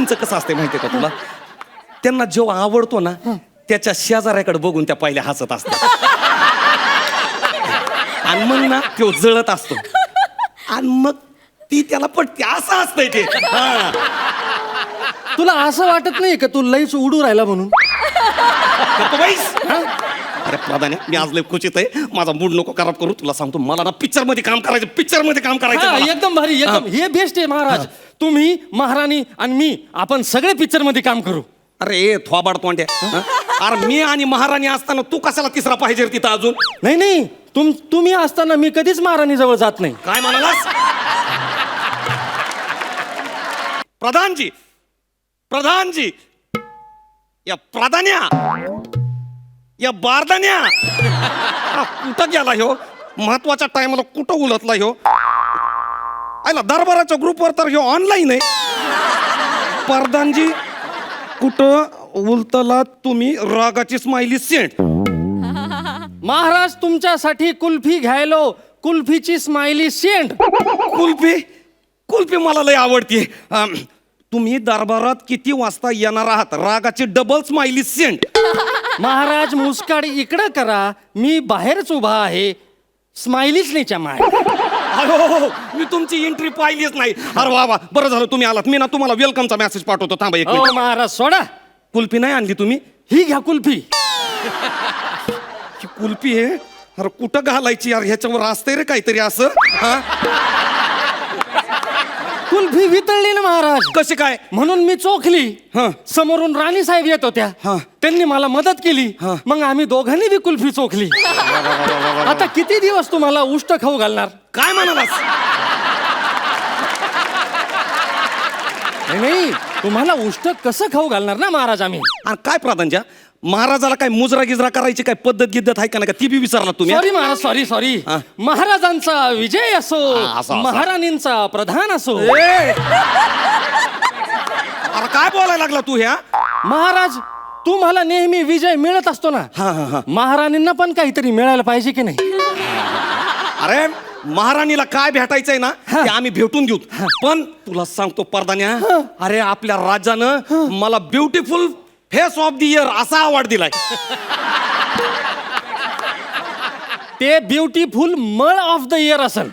पोरींचं कसं असते माहितीये का तुला? त्यांना जेव्हा आवडतो ना त्याच्या शेजाऱ्याकडे बघून त्या पहिल्या हसत असतात आणि मग ना तो जळत असतो आणि मग ती त्याला पटते असं असतंय ते. हा. तुला असं वाटत नाही का तू लईच उडू राहिला म्हणून? गप्प बैस. हा? अरे प्राधान्य मी आज लय खुशीत आहे. माझा मूड नको खराब करू. तुला सांगतो मला ना पिक्चर मध्ये काम करायचं, पिक्चर मध्ये काम करायचं मला. एकदम भारी, एकदम हे बेस्ट आहे महाराज. तुम्ही महाराणी आणि मी आपण सगळे पिक्चर मध्ये काम करू. अरे थोबाड तोंड्या. हा? अरे मी आणि महाराणी असताना तू कशाला तिसरा पाहिजे रे तिथं अजून? नाही तुम्ही असताना मी कधीच महाराणी जवळ जात नाही. काय म्हणालास? प्रधानजी, प्रधानजी, या प्राधान्या, या बारदान्या कुठं गेला ह्यो? महत्वाच्या टायमाला कुठं उलटला ह्यो? आयला दरबाराच्या ग्रुपवर तर ह्यो ऑनलाईन आहे. प्रधानजी कुठं उलटला तुम्ही? रागाची स्माइली सेंट. महाराज तुमच्यासाठी कुल्फी घ्यायलो, कुल्फीची स्माइली सेंट. कुल्फी, कुल्फी मला लय आवडते. तुम्ही दरबारात किती वाजता येणार आहात? रागाची डबल स्माइली सेंट. महाराज मुस्काड इकडं करा, मी बाहेरच उभा आहे. स्माइलीच नाही चमाय. अहो मी तुमची एंट्री पाहिलीच नाही. अरे वा वा, बरं झालं तुम्ही आलात. मी ना तुम्हाला वेलकमचा मेसेज पाठवतो. थांबा एक मिनिट. महाराज सोडा. कुल्फी नाही आणली तुम्ही? ही घ्या कुल्फी. ही कुल्फी आहे. अरे कुठं घालायची यार? ह्याच्यावर असतंय रे काहीतरी असं. हा? कुल्फी वितळली ना महाराज. कशी काय? म्हणून मी चोखली. हा. समोरून राणी साहेब येत होत्या. हा. त्यांनी मला मदत केली. हा. मग आम्ही दोघांनी बी कुल्फी चोखली. आता किती दिवस तुम्हाला उष्ट खाऊ घालणार? काय म्हणालास? नाही तुम्हाला उष्ट कसं खाऊ घालणार ना महाराज आम्ही. आणि काय प्राधान्या, महाराजाला काय मुजरा गिजरा करायची काय पद्धत गिद्धत आहे का नाही का? ती बी विचारला तुम्ही? Sorry Maharaj, sorry. हा. महाराजांचा विजय असो, असं. महाराणींचा प्रधान असो. अरे काय बोलायला लागला तू ह्या? महाराज तुम्हाला नेहमी विजय मिळत असतो ना. हा. महाराणींना पण काहीतरी मिळायला पाहिजे की नाही? अरे महाराणीला काय भेटायचंय ना ते आम्ही भेटून देऊ. पण तुला सांगतो परदान्या, अरे आपल्या राजानं मला beautiful face of the year असा अवॉर्ड दिलाय. ते ब्युटिफुल मळ ऑफ द इयर असेल.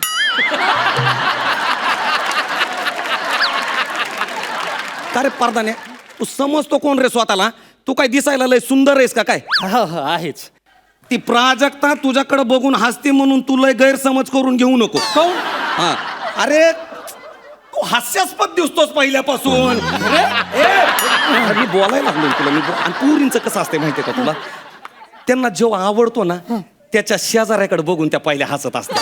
का रे परदान्या, तू समजतो कोण रे स्वतःला? तू काय दिसायला लय सुंदर आहेस का काय? आहेच. ती प्राजक्ता तुझ्याकडे बघून हसते म्हणून तू लय गैरसमज करून घेऊ नको. कोण? हा. अरे तू हास्यास्पद दिसतोस पहिल्यापासून. अरे मी बोलायला लागलो तुला. आणि पुरींचं कसं असते माहितीये का तुला? त्यांना जेव्हा आवडतो ना त्याच्या शेजाऱ्याकडे बघून त्या पहिल्या हसत असतात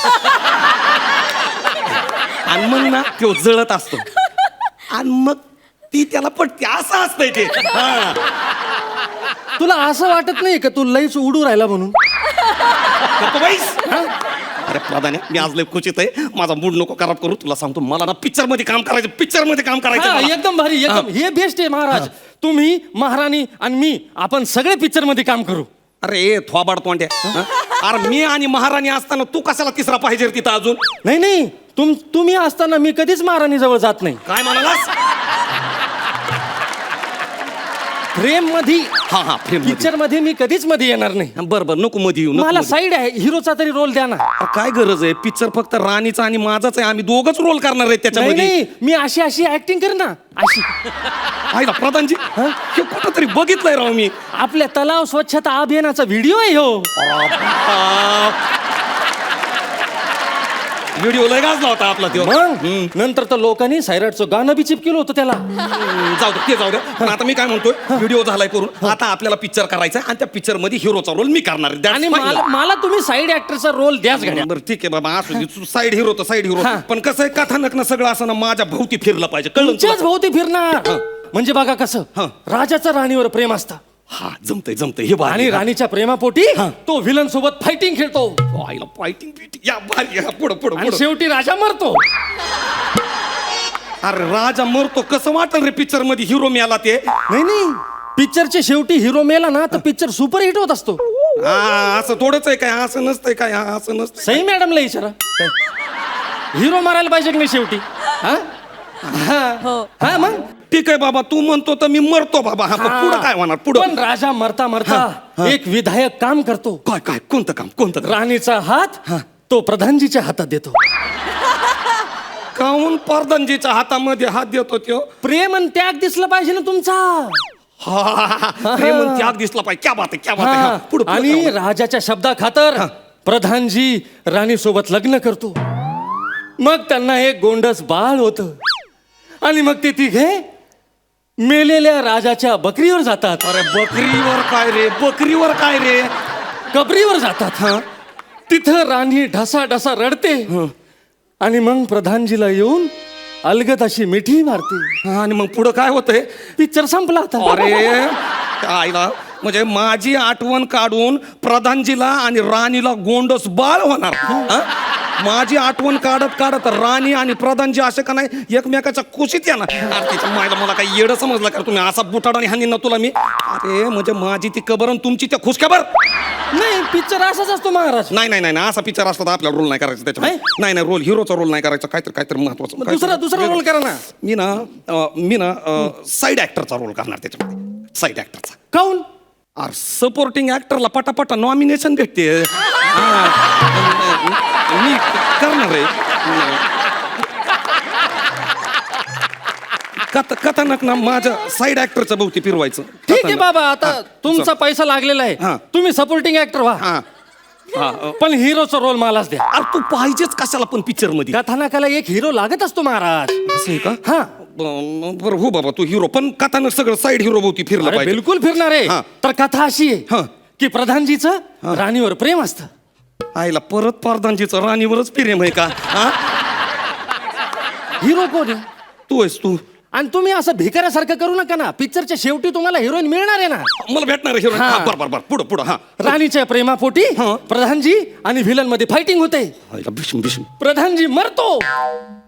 आणि मग ना तो जळत असतो आणि मग ती त्याला पटते असं असतंय ते. हा. तुला असं वाटत नाही का तू लईच उडू राहिला म्हणून? गप्प बैस. हा? अरे प्राधान्य मी आज लय खुशीत आहे. माझा मूड नको खराब करू. तुला सांगतो मला ना पिक्चर मध्ये काम करायचं, पिक्चर मध्ये काम करायचं मला. एकदम भारी, एकदम हे बेस्ट आहे महाराज. तुम्ही महाराणी आणि मी आपण सगळे पिक्चर मध्ये काम करू. अरे थोबाड तोंड्या. हा? अरे मी आणि महाराणी असताना तू कशाला तिसरा पाहिजे रे तिथं अजून? नाही तुम्ही असताना मी कधीच महाराणी जवळ जात नाही. काय म्हणालास? फ्रेम मध्ये, हा फ्रेम पिक्चर मध्ये मी कधीच मध्ये येणार नाही. बरं नको मध्ये येऊ. नको मला मध्ये. साईड आहे, हिरोचा तरी रोल द्या ना. अरे काय गरज आहे? पिक्चर फक्त राणीचा आणि माझाच आहे. आम्ही दोघच रोल करणार आहे त्याच्यामध्ये. नाही मी अशी ऍक्टिंग कर ना. अशी आहे ना प्रधानजी? हे कुठं तरी बघितलंय राव मी. आपल्या तलाव स्वच्छता अभियानाचा व्हिडिओ आहे हो. व्हिडिओ लय गाजला होता आपला तो. मग नंतर तर लोकांनी सायराटचं गाणं बी चिपकेलं होतं त्याला. जाऊ दे ते जाऊ दे. पण आता मी काय म्हणतोय, व्हिडिओ झालाय करून. आता आपल्याला पिक्चर करायचा आणि त्या पिक्चर मध्ये हिरोचा रोल मी करणार आहे. That's आणि fine. मला तुम्ही साईड ऍक्टरचा रोल द्याच घड्या. बरं ठीक आहे बाबा, असू दे. साईड हिरो तर साईड हिरो. पण कसं आहे, कथानक ना सगळं असं ना माझ्या भोवती फिरलं पाहिजे. कळलं तुमच्याच तुला? भोवती फिरणार. म्हणजे बघा कसं राजाचं राणीवर प्रेम असतं. हा जमतंय हे आणि राणीच्या प्रेमापोटी तो व्हिलन सोबत फायटिंग खेळतो. फायटिंग या भारी. पुढं आणि शेवटी राजा मरतो. अरे राजा मरतो कसं वाटल रे पिक्चर मध्ये? हिरो मेला ते? नाही पिक्चरच्या शेवटी हिरो मेला ना तर पिक्चर सुपरहिट होत असतो. असं थोडंच आहे काय? असं नसतंय काय? असं नसतं. सई मॅडमला विचारा. हिरो मारायला पाहिजे की नाही शेवटी? हा मग ठीक आहे बाबा, तू म्हणतो तर मी मरतो बाबा. हा, पण पुढं काय होणार पुढं? पण राजा मरता मरता एक विधायक काम करतो. काय काय कोणतं काम? कोणतं काम? राणीचा हात तो प्रधानजीच्या हातात देतो. काहून प्रधानजीच्या हातामध्ये हात देतो त्यो? प्रेम आणि त्याग दिसला पाहिजे ना तुमचा. प्रेम आणि त्याग दिसला पाहिजे. क्या बात आहे, क्या बात आहे. हा, पुढं पुढं आणि काय होणार? राजाच्या शब्दा खातर प्रधानजी राणी सोबत लग्न करतो. मग त्यांना एक गोंडस बाळ होत आणि मग ते तिघे मेलेल्या राजाच्या बकरीवर जातात. अरे बकरीवर काय रे? बकरीवर काय रे? कबरीवर जातात. तिथं राणी ढसा ढसा रडते आणि मग प्रधानजीला येऊन अलगद अशी मिठी मारते. हा, आणि मग पुढं काय होतंय? पिक्चर संपला होता. अरे आईला, म्हणजे माझी आठवण काढून प्रधानजीला आणि राणीला गोंडस बाळ होणार. हा? माझी आठवण काढत काढत राणी आणि प्रधानजी असे का नाही एकमेकाच्या कुशीत येणार. अरे तिच्या मायला मला काही येडं समजलं का तुम्ही? असा बुटाडाने हानी ना तुला मी. अरे म्हणजे माझी ती कबर आणि तुमची त्या खुशखबर. नाही, पिक्चर असाच असतो महाराज. नाही नाही नाही, असा पिक्चर असला तर आपल्याला रोल नाही करायचा त्याच्यामध्ये. नाही नाही, रोल हिरोचा रोल नाही करायचा. काहीतरी महत्वाचं. दुसरा रोल करा ना. मी ना साईड ऍक्टरचा रोल करणार त्याच्यामध्ये. साईड ऍक्टरचा. काऊन? अरे सपोर्टिंग ऍक्टरला पटापटा नॉमिनेशन भेटते. मी करणार आहे. कथानक ना माझ्या साईड ऍक्टरच्या भोवती फिरवायचं. ठीक आहे बाबा, आता तुमचा पैसा लागलेला आहे. हा. तुम्ही सपोर्टिंग ऍक्टर व्हा. हा हा. पण हिरोचा रोल मलाच द्या. अरे तू पाहिजेच कशाला पण पिक्चर मध्ये. कथानकाला एक हिरो लागत असतो महाराज. असं आहे का? हा. बरं हो बाबा, तू हिरो, पण कथानक सगळं साईड हिरो भोवती फिरलं अरे पाहिजे. बिलकुल फिरणार आहे. हा. तर कथा अशी हा. आहे की प्रधानजीचं राणीवर प्रेम असतं. आईला परत प्रधानजीचं राणीवरच प्रेम आहे का? हा? हिरो कोण आहे? तू आहेस तू. आणि तुम्ही असं भिकाऱ्यासारखं करू नका ना. पिक्चरच्या शेवटी तुम्हाला हिरोईन मिळणार आहे ना. मला भेटणार हिरो. हा. बरोबर पुढं पुढं. हा. राणीच्या प्रेमापोटी हा. प्रधानजी आणि व्हिलन मध्ये फायटिंग होते. आईला भीष्म भीष्म. प्रधानजी मरतो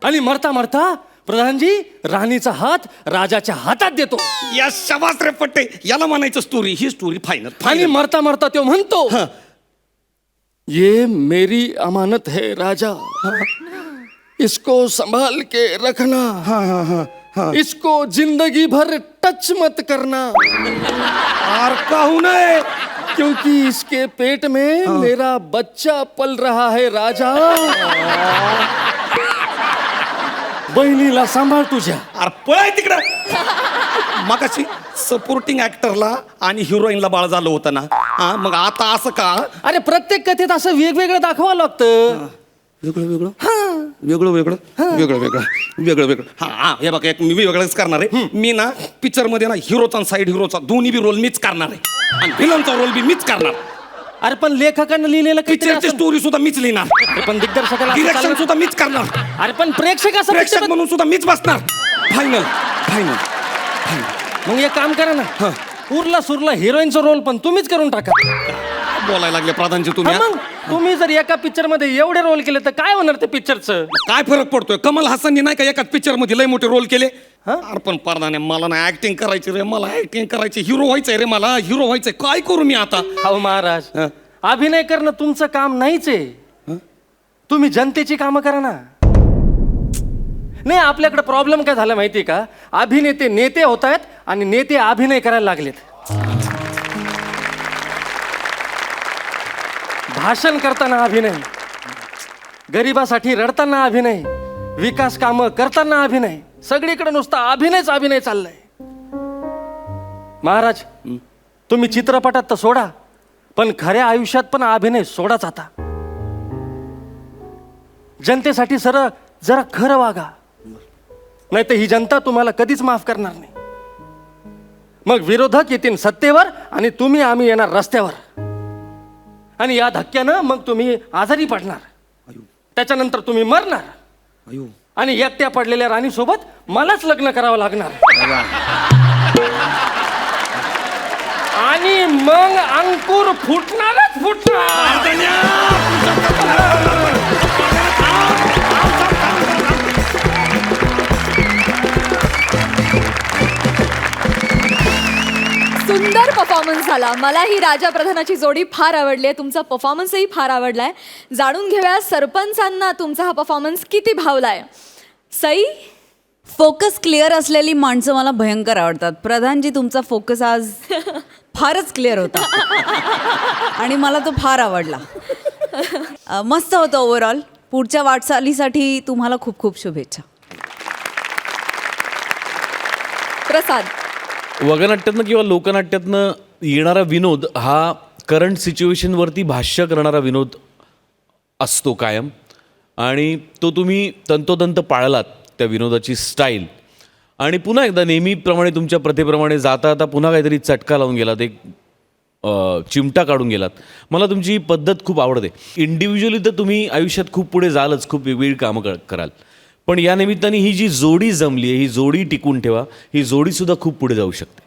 आणि मरता मरता प्रधानजी राणीचा हात राजाच्या हातात देतो. या शबास रे पट्टे, याला म्हणायचं स्टोरी. ही स्टोरी फायनल. आणि मरता मरता तो म्हणतो, ये मेरी अमानत है राजा, इसको संभाल के रखना, इसको जिंदगी भर टच मत करना, आर काहू नये, क्योंकि इसके पेट में मेरा बच्चा पल रहा है राजा. बहिणीला सांभाळ तुझ्या. अरे पळाय तिकडं. मगाशी सपोर्टिंग ऍक्टरला आणि हिरोईनला बाळ झालं होतं ना. हा, मग आता असं का? अरे प्रत्येक कथेत असं वेगवेगळं दाखवावं लागतं. वेगळं वेगळं वेगळं वेगळं वेगळं वेगळं वेगळं वेगळं. हा हा, हे बघा, एक मी वेगळंच करणार आहे. मी ना पिक्चर मध्ये ना हिरोचा आणि साईड हिरोचा दोन्ही बी रोल मीच करणार आहे आणि व्हिलनचा रोल बी मीच करणार. अरे पण लेखकानं लिहिलेलं काहीतरी पिक्चरची असं- स्टोरी सुद्धा मीच लिहिणार. अरे पण दिग्दर्शकाला असं डिरेक्शन चाललं- सुद्धा मीच करणार. अरे पण प्रेक्षक असं प्रेक्षक picture- म्हणून सुद्धा मीच बसणार. Final final. मग एक काम करा ना, उरला सुरला हिरोईनचा रोल पण तुम्हीच करून टाका. बोलायला लागले प्रधानजी हा, तुम्ही. मग तुम्ही जर एका पिक्चर मध्ये एवढे रोल केले तर काय होणार ते पिक्चरचं? काय फरक पडतोय? कमल हसननी नाही का एकाच पिक्चर मध्ये लय मोठे रोल केले. अरे पण प्रधाने, मला ना ऍक्टिंग करायची रे, मला ऍक्टिंग करायची. हिरो व्हायचंय रे, मला हिरो व्हायचंय. काय करू मी आता? हो महाराज, हा. अभिनय करणं तुमचं काम नाहीच आहे. तुम्ही जनतेची कामं करा ना. नाही, आपल्याकडे प्रॉब्लेम काय झाला माहितीये का? अभिनेते नेते होत आहेत आणि नेते अभिनय करायला लागलेत. भाषण करताना अभिनय, गरिबासाठी रडताना अभिनय, विकास कामं करताना अभिनय, सगळीकडे नुसता अभिनयच अभिनय चाललाय. महाराज, तुम्ही चित्रपटात तर सोडा, पण खऱ्या आयुष्यात पण अभिनय सोडाच आता. जनतेसाठी जरा खरं वागा, नाही तर ही जनता तुम्हाला कधीच माफ करणार नाही. मग विरोधक येतील सत्तेवर आणि आम्ही येणार रस्त्यावर. आणि या धक्क्यानं मग तुम्ही आजारी पडणार, त्याच्यानंतर तुम्ही मरणार आणि एकट्या पडलेल्या राणीसोबत मलाच लग्न करावं लागणार. आणि मग अंकुर फुटणारच फुटणार. सुंदर परफॉर्मन्स झाला. मला ही राजा प्रधानाची जोडी फार आवडली आहे. तुमचा परफॉर्मन्सही फार आवडलाय. जाणून घेऊया सरपंचांना तुमचा हा परफॉर्मन्स किती भावलाय. सई, फोकस क्लिअर असलेली माणसं मला भयंकर आवडतात. प्रधानजी, तुमचा फोकस आज फारच क्लिअर होता आणि मला तो फार आवडला. मस्त होतं ओव्हरऑल. पुढच्या वाटचालीसाठी तुम्हाला खूप खूप शुभेच्छा. प्रसाद. वगनाट्यातनं किंवा लोकनाट्यातनं येणारा विनोद हा करंट सिच्युएशनवरती भाष्य करणारा विनोद असतो कायम, आणि तो तुम्ही तंतोतंत पाळलात त्या विनोदाची स्टाईल. आणि पुन्हा एकदा नेहमीप्रमाणे तुमच्या प्रथेप्रमाणे जाता जाता पुन्हा काहीतरी चटका लावून गेलात, एक चिमटा काढून गेलात. मला तुमची ही पद्धत खूप आवडते. इंडिव्हिज्युअली तर तुम्ही आयुष्यात खूप पुढे जालच, खूप वेगवेगळी कामं कराल, पण या निमित्ताने ही जी जोडी जमली आहे, ही जोडी टिकून ठेवा. ही जोडीसुद्धा खूप पुढे जाऊ शकते.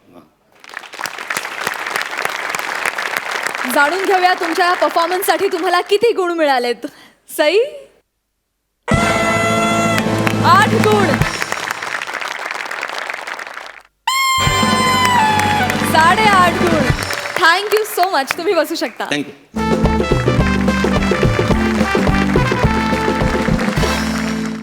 जाणून घेऊया तुमच्या या परफॉर्मन्ससाठी तुम्हाला किती गुण मिळालेत. सई. 8 गुण. 8.5 गुण. Thank you so much. तुम्ही बसू शकता. थँक्यू.